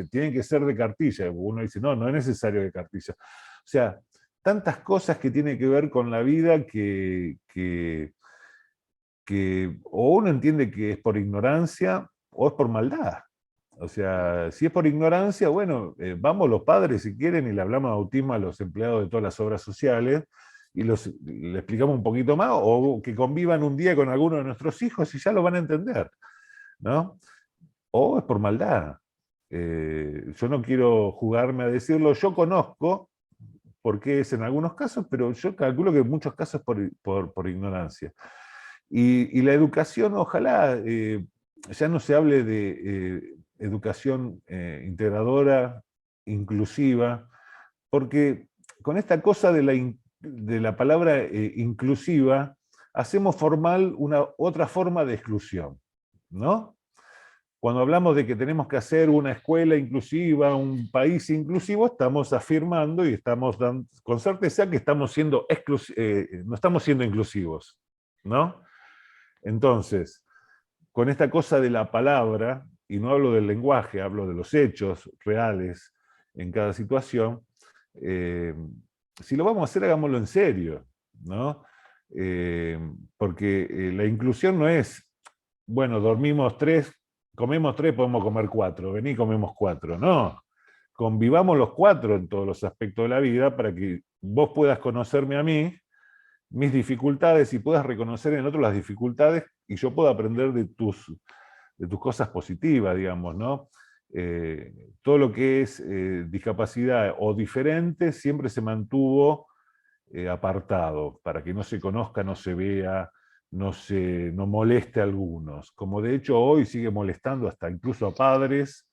tienen que ser de cartilla, uno dice, no, no es necesario de cartilla. O sea, tantas cosas que tienen que ver con la vida que o uno entiende que es por ignorancia o es por maldad. O sea, si es por ignorancia, bueno, vamos los padres si quieren y le hablamos de autismo a los empleados de todas las obras sociales y le explicamos un poquito más, o que convivan un día con alguno de nuestros hijos y ya lo van a entender, ¿no? O es por maldad. Yo no quiero jugarme a decirlo, yo conozco por qué es en algunos casos, pero yo calculo que en muchos casos por ignorancia. Y la educación, ojalá ya no se hable de educación integradora, inclusiva, porque con esta cosa de la palabra inclusiva, hacemos formal una otra forma de exclusión, ¿no? Cuando hablamos de que tenemos que hacer una escuela inclusiva, un país inclusivo, estamos afirmando y estamos dando con certeza que estamos siendo no estamos siendo inclusivos, ¿no? Entonces, con esta cosa de la palabra, y no hablo del lenguaje, hablo de los hechos reales en cada situación, si lo vamos a hacer, hagámoslo en serio, ¿no? Porque la inclusión no es, bueno, dormimos 3, comemos 3, podemos comer 4, vení, comemos 4. No, convivamos los 4 en todos los aspectos de la vida para que vos puedas conocerme a mí, mis dificultades, y puedas reconocer en otros las dificultades, y yo puedo aprender de tus cosas positivas, digamos, ¿no? Todo lo que es discapacidad o diferente siempre se mantuvo apartado, para que no se conozca, no se vea, no moleste a algunos, como de hecho hoy sigue molestando hasta incluso a padres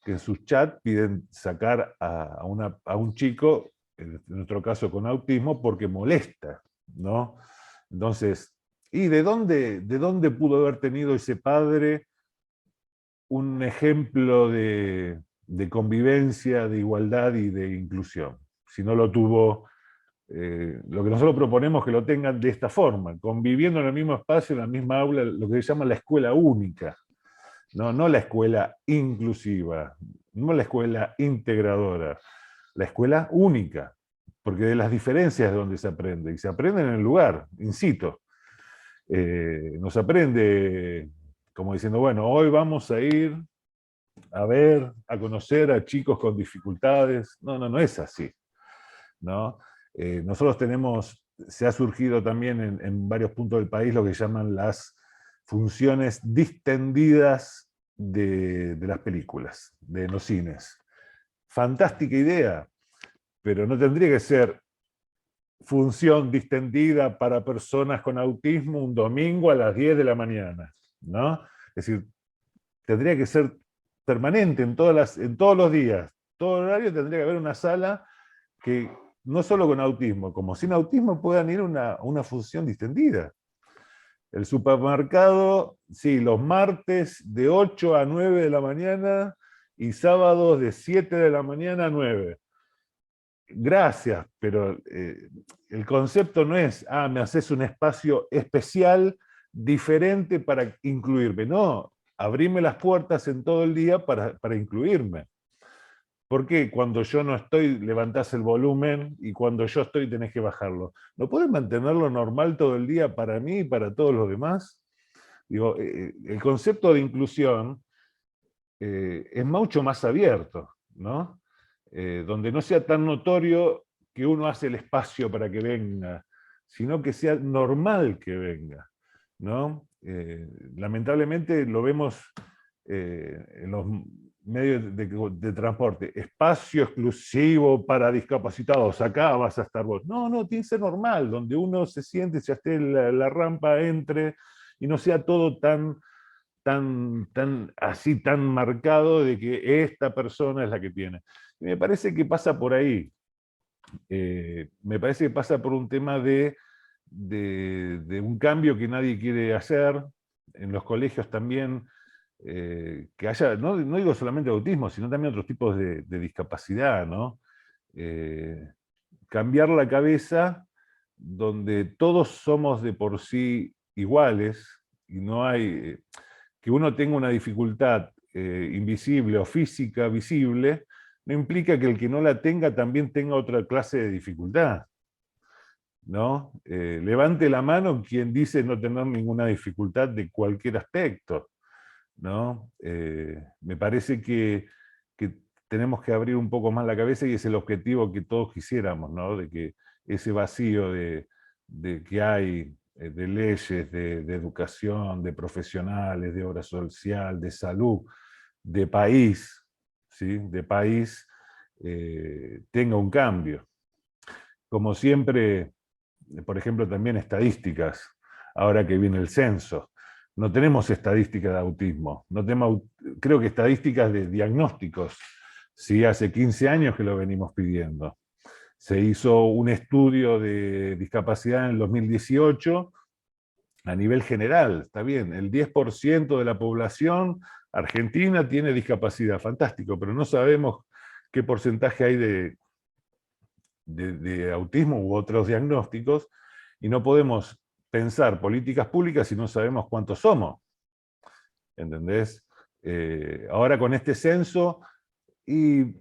que en sus chats piden sacar a un chico, en nuestro caso con autismo, porque molesta, ¿no? Entonces, ¿y de dónde pudo haber tenido ese padre un ejemplo de convivencia, de igualdad y de inclusión? Si no lo tuvo. Lo que nosotros proponemos es que lo tengan de esta forma, conviviendo en el mismo espacio, en la misma aula, lo que se llama la escuela única, no la escuela inclusiva, no la escuela integradora, la escuela única, porque de las diferencias es donde se aprende, y se aprende en el lugar, in situ. No se aprende como diciendo, bueno, hoy vamos a ir a ver, a conocer a chicos con dificultades. No es así, ¿no? Nosotros se ha surgido también en varios puntos del país lo que llaman las funciones distendidas de las películas, de los cines. Fantástica idea, pero no tendría que ser función distendida para personas con autismo un domingo a las 10 de la mañana, ¿no? Es decir, tendría que ser permanente en todos los días, todo horario tendría que haber una sala que no solo con autismo, como sin autismo puedan ir a una función distendida. El supermercado, sí, los martes de 8 a 9 de la mañana y sábados de 7 de la mañana a 9. Gracias, pero el concepto no es, me haces un espacio especial, diferente para incluirme. No, abrime las puertas en todo el día para incluirme. ¿Por qué cuando yo no estoy levantás el volumen y cuando yo estoy tenés que bajarlo? ¿No podés mantenerlo normal todo el día para mí y para todos los demás? Digo, el concepto de inclusión es mucho más abierto, ¿no? Donde no sea tan notorio que uno hace el espacio para que venga, sino que sea normal que venga, ¿no? Lamentablemente lo vemos en los medios de transporte, espacio exclusivo para discapacitados, acá vas a estar vos. No, no, tiene que ser normal, donde uno se siente, ya esté la rampa, entre, y no sea todo tan así, tan marcado de que esta persona es la que tiene. Y me parece que pasa por ahí. Me parece que pasa por un tema de un cambio que nadie quiere hacer. En los colegios también, que haya, no digo solamente autismo, sino también otros tipos de discapacidad, ¿no? Cambiar la cabeza donde todos somos de por sí iguales y no hay, que uno tenga una dificultad invisible o física visible, no implica que el que no la tenga también tenga otra clase de dificultad, ¿no? Levante la mano quien dice no tener ninguna dificultad de cualquier aspecto, ¿no? Me parece que tenemos que abrir un poco más la cabeza y es el objetivo que todos quisiéramos, ¿no? De que ese vacío de que hay de leyes, de educación, de profesionales, de obra social, de salud, de país, ¿sí? De país, tenga un cambio. Como siempre, por ejemplo, también estadísticas, ahora que viene el censo. No tenemos estadísticas de autismo, no tenemos, creo que estadísticas de diagnósticos. Sí, hace 15 años que lo venimos pidiendo. Se hizo un estudio de discapacidad en el 2018 a nivel general, está bien, el 10% de la población argentina tiene discapacidad, fantástico, pero no sabemos qué porcentaje hay de autismo u otros diagnósticos, y no podemos pensar políticas públicas si no sabemos cuántos somos. ¿Entendés? Ahora con este censo, y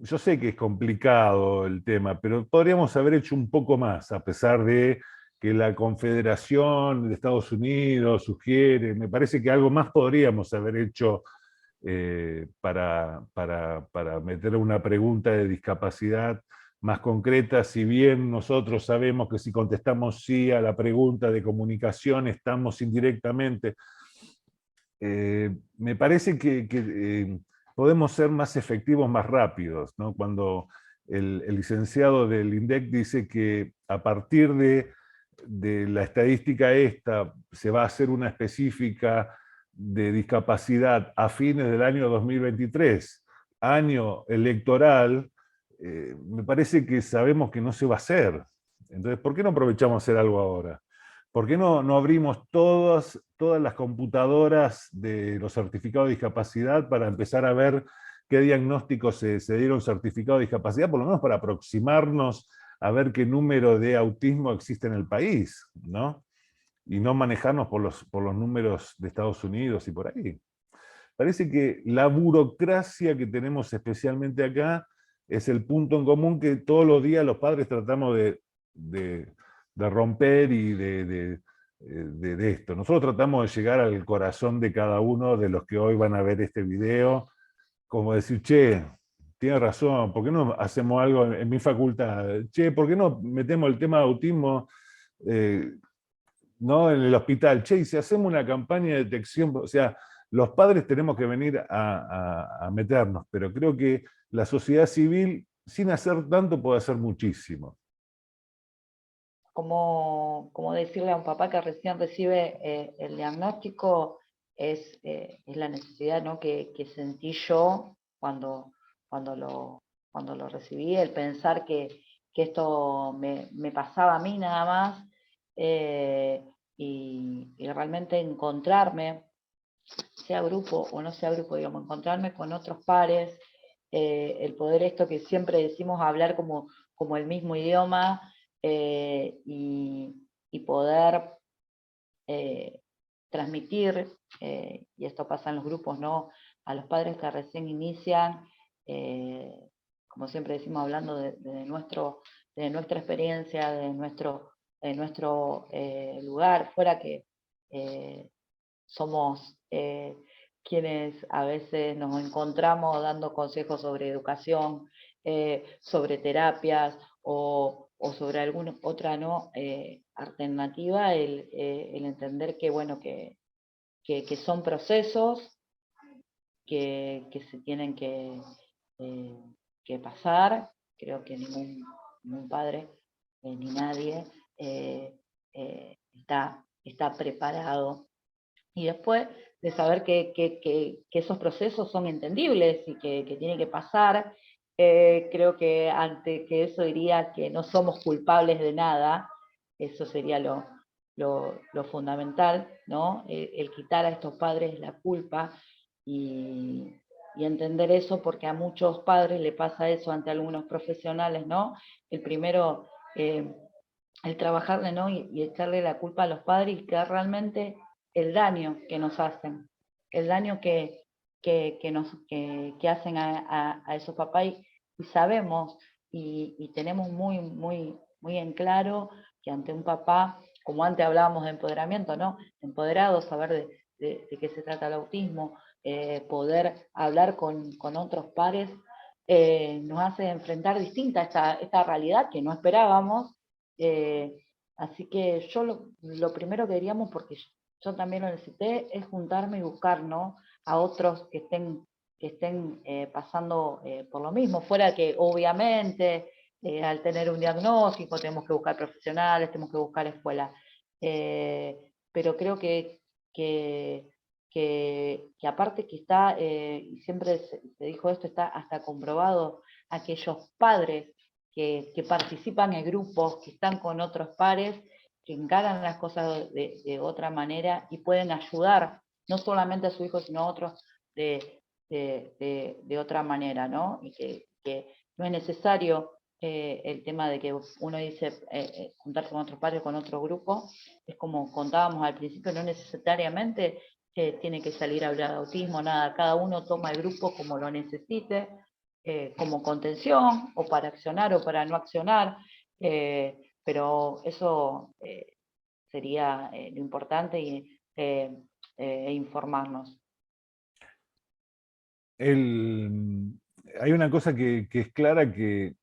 yo sé que es complicado el tema, pero podríamos haber hecho un poco más, a pesar de que la Confederación de Estados Unidos sugiere, me parece que algo más podríamos haber hecho para meter una pregunta de discapacidad más concreta, si bien nosotros sabemos que si contestamos sí a la pregunta de comunicación estamos indirectamente. Me parece que podemos ser más efectivos más rápidos, ¿no? Cuando el licenciado del INDEC dice que a partir de la estadística esta se va a hacer una específica de discapacidad a fines del año 2023, año electoral, me parece que sabemos que no se va a hacer. Entonces, ¿por qué no aprovechamos hacer algo ahora? ¿Por qué no abrimos todas las computadoras de los certificados de discapacidad para empezar a ver qué diagnósticos se dieron certificados de discapacidad, por lo menos para aproximarnos a ver qué número de autismo existe en el país, ¿no? Y no manejarnos por los números de Estados Unidos y por ahí. Parece que la burocracia que tenemos especialmente acá es el punto en común que todos los días los padres tratamos de romper y de esto. Nosotros tratamos de llegar al corazón de cada uno de los que hoy van a ver este video, como decir, che, tiene razón, ¿por qué no hacemos algo en mi facultad? Che, ¿por qué no metemos el tema de autismo ¿no? en el hospital? Che, y si hacemos una campaña de detección, o sea, los padres tenemos que venir a meternos, pero creo que la sociedad civil, sin hacer tanto, puede hacer muchísimo. Como decirle a un papá que recién recibe el diagnóstico, es la necesidad, ¿no? que sentí yo cuando lo recibí, el pensar que esto me pasaba a mí nada más, y realmente encontrarme, sea grupo o no sea grupo, digamos, encontrarme con otros pares, el poder esto que siempre decimos, hablar como el mismo idioma, y poder transmitir, y esto pasa en los grupos, ¿no? A los padres que recién inician, como siempre decimos, hablando de nuestra experiencia, de nuestro lugar, fuera que somos quienes a veces nos encontramos dando consejos sobre educación, sobre terapias o sobre alguna otra ¿no? Alternativa, el entender que, bueno, que son procesos que se tienen que pasar. Creo que ningún padre ni nadie está preparado. Y después de saber que esos procesos son entendibles y que tienen que pasar, creo que ante que eso diría que no somos culpables de nada. Eso sería lo fundamental, ¿no? El quitar a estos padres la culpa y entender eso, porque a muchos padres le pasa eso ante algunos profesionales, ¿no? El primero, el trabajarle, ¿no? Y echarle la culpa a los padres, y que realmente el daño que nos hacen, el daño que hacen a esos papás, y sabemos y tenemos muy en claro que ante un papá, como antes hablábamos de empoderamiento, ¿no? Empoderado, saber de qué se trata el autismo, poder hablar con otros pares, nos hace enfrentar distinta esta realidad que no esperábamos. Así que yo lo primero que diríamos, porque yo también lo necesité, es juntarme y buscar, ¿no? A otros que estén pasando por lo mismo, fuera que obviamente al tener un diagnóstico tenemos que buscar profesionales, tenemos que buscar escuelas, pero creo que aparte que está, y siempre se dijo esto, está hasta comprobado, aquellos padres que participan en grupos, que están con otros pares, que encaran las cosas de otra manera y pueden ayudar no solamente a su hijo, sino a otros de otra manera, ¿no? Y que no es necesario el tema de que uno dice juntarse con otros padres, con otro grupo. Es como contábamos al principio, no necesariamente tiene que salir a hablar de autismo, nada, cada uno toma el grupo como lo necesite, como contención, o para accionar o para no accionar, pero eso sería lo importante, y informarnos. Hay una cosa que es clara, que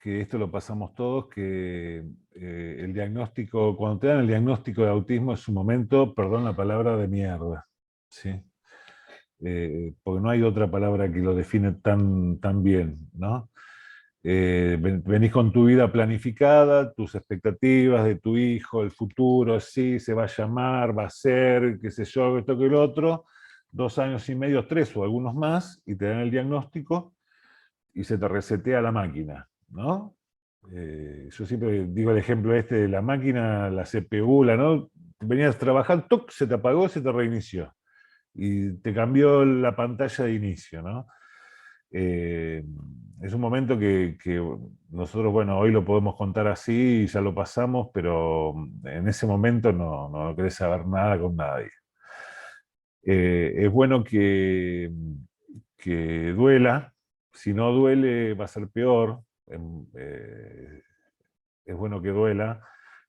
esto lo pasamos todos, que el diagnóstico, cuando te dan el diagnóstico de autismo, es un momento, perdón la palabra, de mierda, ¿sí? Porque no hay otra palabra que lo define tan bien, ¿no? Venís con tu vida planificada, tus expectativas de tu hijo, el futuro, sí, se va a llamar, va a ser, qué sé yo, esto que lo otro, 2 años y medio, 3 o algunos más, y te dan el diagnóstico y se te resetea la máquina, ¿no? Yo siempre digo el ejemplo este de la máquina, la CPU, ¿no? Venías a trabajar, ¡tuc!, se te apagó, se te reinició. Y te cambió la pantalla de inicio, ¿no? Es un momento que nosotros, bueno, hoy lo podemos contar así y ya lo pasamos, pero en ese momento no querés saber nada con nadie. Es bueno que duela. Si no duele va a ser peor. Es bueno que duela,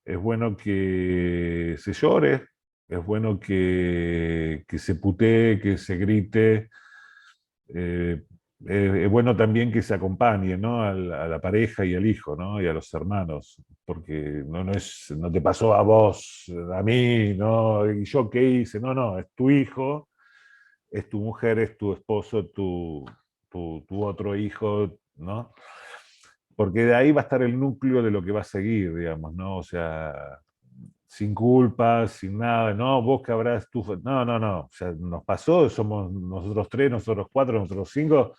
es bueno que se llore, es bueno que se putee, que se grite. Es bueno también que se acompañe, ¿no? A la pareja y al hijo, ¿no? Y a los hermanos, porque no te pasó a vos, a mí, ¿no? ¿Y yo qué hice? No, es tu hijo, es tu mujer, es tu esposo, tu otro hijo, ¿no? Porque de ahí va a estar el núcleo de lo que va a seguir, digamos, ¿no? O sea, sin culpa, sin nada, no, vos que habrás tú, no, o sea, nos pasó, somos nosotros 3, nosotros 4, nosotros 5,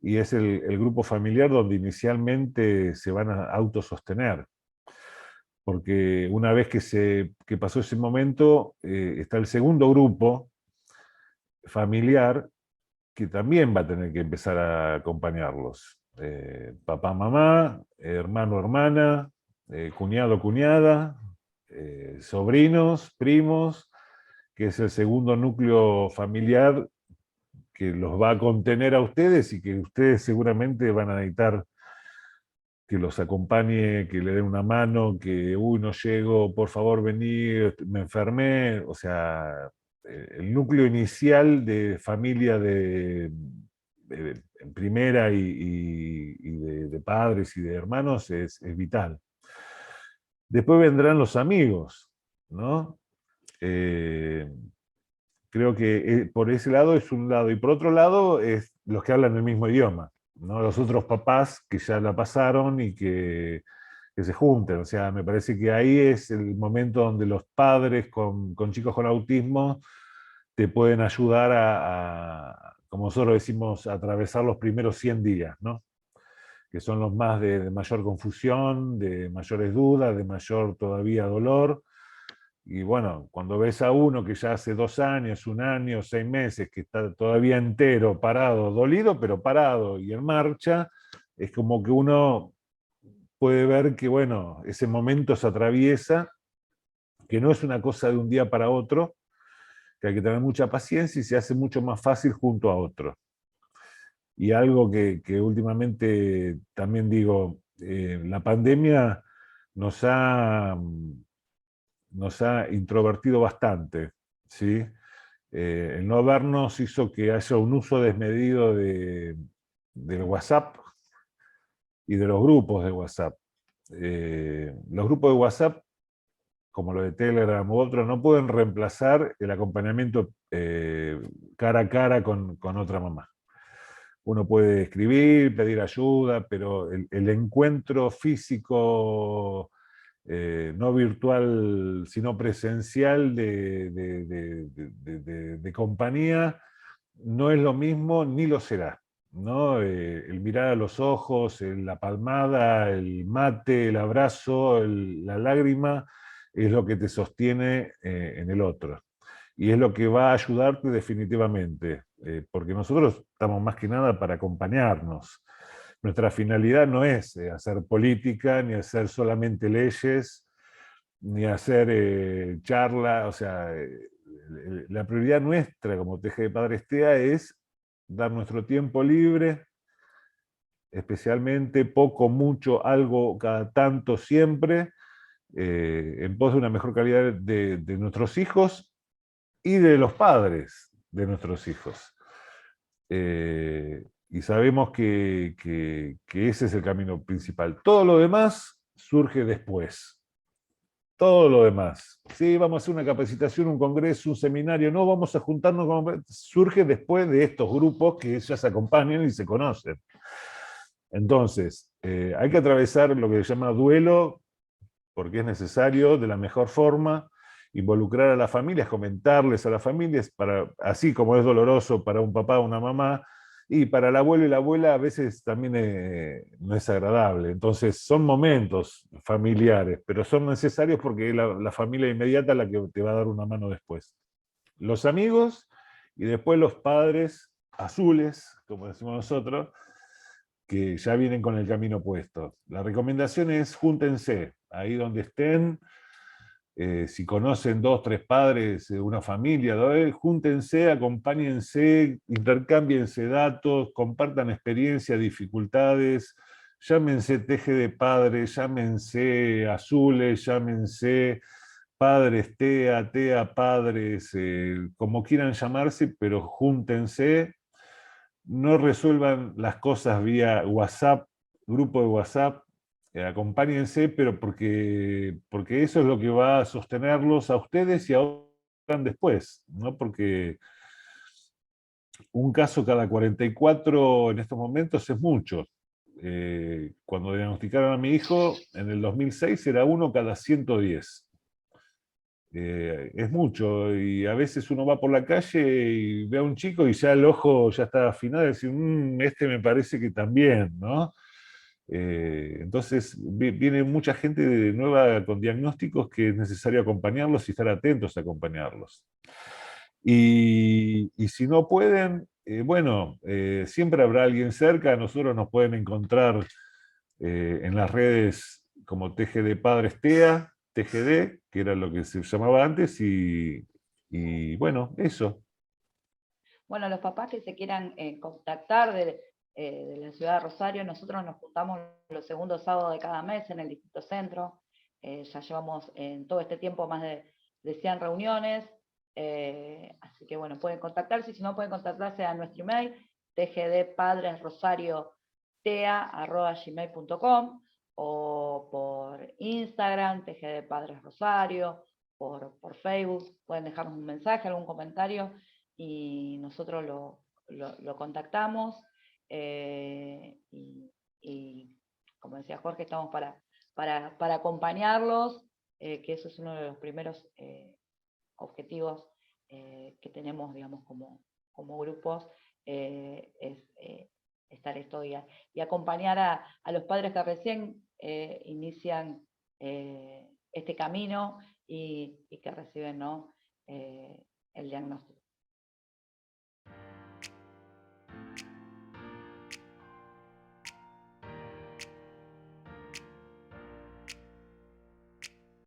y es el grupo familiar donde inicialmente se van a autosostener. Porque una vez que pasó ese momento, está el segundo grupo familiar que también va a tener que empezar a acompañarlos. Papá, mamá, hermano, hermana, cuñado, cuñada, sobrinos, primos, que es el segundo núcleo familiar que los va a contener a ustedes y que ustedes seguramente van a necesitar que los acompañe, que le den una mano, que, uy, no llego, por favor vení, me enfermé. O sea, el núcleo inicial de familia en primera y de padres y de hermanos es vital. Después vendrán los amigos, ¿no? Creo que por ese lado es un lado, y por otro lado es los que hablan el mismo idioma, ¿no? Los otros papás que ya la pasaron y que se junten. O sea, me parece que ahí es el momento donde los padres con chicos con autismo te pueden ayudar como nosotros decimos, a atravesar los primeros 100 días, ¿no? Que son los más de mayor confusión, de mayores dudas, de mayor todavía dolor. Y bueno, cuando ves a uno que ya hace 2 años, 1 año, 6 meses, que está todavía entero, parado, dolido, pero parado y en marcha, es como que uno puede ver que, bueno, ese momento se atraviesa, que no es una cosa de un día para otro, que hay que tener mucha paciencia y se hace mucho más fácil junto a otro. Y algo que últimamente también digo, la pandemia nos ha, nos ha introvertido bastante, ¿sí? El no vernos hizo que haya un uso desmedido del WhatsApp y de los grupos de WhatsApp. Los grupos de WhatsApp, como los de Telegram u otros, no pueden reemplazar el acompañamiento cara a cara con otra mamá. Uno puede escribir, pedir ayuda, pero el encuentro físico, no virtual, sino presencial de compañía, no es lo mismo ni lo será, ¿no? El mirar a los ojos, la palmada, el mate, el abrazo, la lágrima, es lo que te sostiene en el otro. Y es lo que va a ayudarte definitivamente, porque nosotros estamos más que nada para acompañarnos. Nuestra finalidad no es hacer política, ni hacer solamente leyes, ni hacer charla. O sea, la prioridad nuestra como TG de Padres TEA es dar nuestro tiempo libre, especialmente poco, mucho, algo, cada tanto, siempre, en pos de una mejor calidad de nuestros hijos y de los padres de nuestros hijos. Y sabemos que ese es el camino principal. Todo lo demás surge después. Todo lo demás. Sí, vamos a hacer una capacitación, un congreso, un seminario, no vamos a juntarnos, surge después de estos grupos que ya se acompañan y se conocen. Entonces, hay que atravesar lo que se llama duelo, porque es necesario de la mejor forma, involucrar a las familias, comentarles a las familias, así como es doloroso para un papá o una mamá, y para el abuelo y la abuela a veces también no es agradable. Entonces son momentos familiares, pero son necesarios porque es la familia inmediata la que te va a dar una mano después. Los amigos y después los padres azules, como decimos nosotros, que ya vienen con el camino puesto. La recomendación es júntense, ahí donde estén. Si conocen 2, 3 padres, una familia, júntense, acompáñense, intercámbiense datos, compartan experiencias, dificultades, llámense Teje de Padres, llámense Azules, llámense Padres TEA, TEA Padres, como quieran llamarse, pero júntense, no resuelvan las cosas vía WhatsApp, grupo de WhatsApp, acompáñense, pero porque eso es lo que va a sostenerlos a ustedes y a otros después, ¿no? Porque un caso cada 44 en estos momentos es mucho. Cuando diagnosticaron a mi hijo, en el 2006 era 1 cada 110. Es mucho, y a veces uno va por la calle y ve a un chico y ya el ojo ya está afinado y dice, este me parece que también, ¿no? Entonces viene mucha gente nueva con diagnósticos que es necesario acompañarlos y estar atentos a acompañarlos. Y si no pueden, bueno, siempre habrá alguien cerca. Nosotros nos pueden encontrar en las redes como TGD Padres TEA, TGD, que era lo que se llamaba antes, y bueno, eso. Bueno, los papás que se quieran contactar de la ciudad de Rosario, nosotros nos juntamos los segundos sábados de cada mes en el Distrito Centro. Ya llevamos en todo este tiempo más de 100 reuniones. Así que bueno, pueden contactarse, si no pueden contactarse a nuestro email, tgdpadresrosariotea@gmail.com, o por Instagram, TGD Padres Rosario, por Facebook, pueden dejarnos un mensaje, algún comentario, y nosotros lo contactamos. Y como decía Jorge, estamos para acompañarlos, que eso es uno de los primeros objetivos que tenemos, digamos, como grupos, es estar esto y acompañar a los padres que recién inician este camino y que reciben, ¿no?, el diagnóstico.